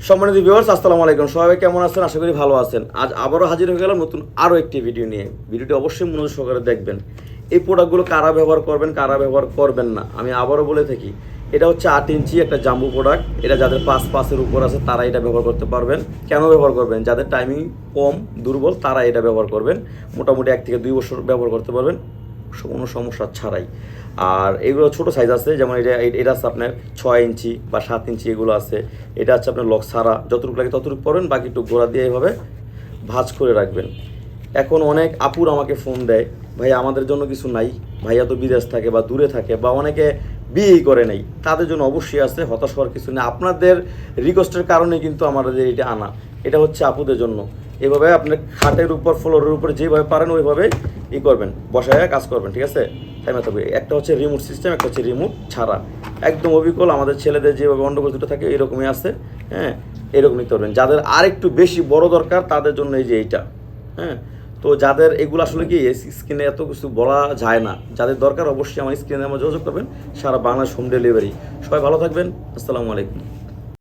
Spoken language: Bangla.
সম্মানিত ভিউয়ার্স, আসসালামু আলাইকুম। সবাই কেমন আছেন? আশা করি ভালো আছেন। আজ আবারও হাজির হয়ে গেলাম নতুন আরও একটি ভিডিও নিয়ে। ভিডিওটি অবশ্যই মনোযোগ সহকারে দেখবেন। এই প্রোডাক্টগুলো কারা ব্যবহার করবেন, কারা ব্যবহার করবেন না, আমি আবারও বলে থাকি, এটা হচ্ছে 8 ইঞ্চি একটা জাম্বু প্রোডাক্ট। এটা যাদের 5 উপর আছে তারা এটা ব্যবহার করতে পারবেন। কেন ব্যবহার করবেন? যাদের টাইমিং কম, দুর্বল, তারা এটা ব্যবহার করবেন। মোটামুটি 1 থেকে 2 বছর ব্যবহার করতে পারবেন কোনো সমস্যা ছাড়াই। আর এগুলো ছোটো সাইজ আছে, যেমন এটা আছে আপনার 6 ইঞ্চি বা 7 ইঞ্চি, এগুলো আছে। এটা হচ্ছে আপনার লক ছাড়া, যতটুকু লাগে ততটুকু পড়বেন, বাকি একটু গোড়া দিয়ে এভাবে ভাঁজ করে রাখবেন। এখন অনেক আপুর আমাকে ফোন দেয়, ভাই আমাদের জন্য কিছু নাই, ভাইয়া তো বিদেশ থাকে বা দূরে থাকে বা অনেকে বিয়েই করে নেই, তাদের জন্য অবশ্যই আছে, হতাশ হওয়ার কিছু নেই। আপনাদের রিকোয়েস্টের কারণে কিন্তু আমাদের এটা আনা। এটা হচ্ছে আপুদের জন্য। এভাবে আপনার খাটের উপর, ফ্লোরের উপর যেভাবে পারেন ওইভাবে করবেন, বসায় কাজ করবেন, ঠিক আছে? থাইমা থাকবে। একটা হচ্ছে রিমোট সিস্টেম, একটা হচ্ছে রিমোট ছাড়া। একদম অবিকল আমাদের ছেলেদের যেভাবে অন্ডকোষ দুটো থাকে এরকমই আছে। হ্যাঁ, এরকম নিতে পারবেন। যাদের আর একটু বেশি বড় দরকার তাদের জন্য এই যে এইটা। হ্যাঁ, তো যাদের এগুলো আসলে কি স্ক্রিনে এত কিছু বলা যায় না, যাদের দরকার অবশ্যই আমার স্ক্রিনে আমার যোগাযোগ করবেন। সারা বাংলাদেশ হোম ডেলিভারি। সবাই ভালো থাকবেন। আসসালামু আলাইকুম।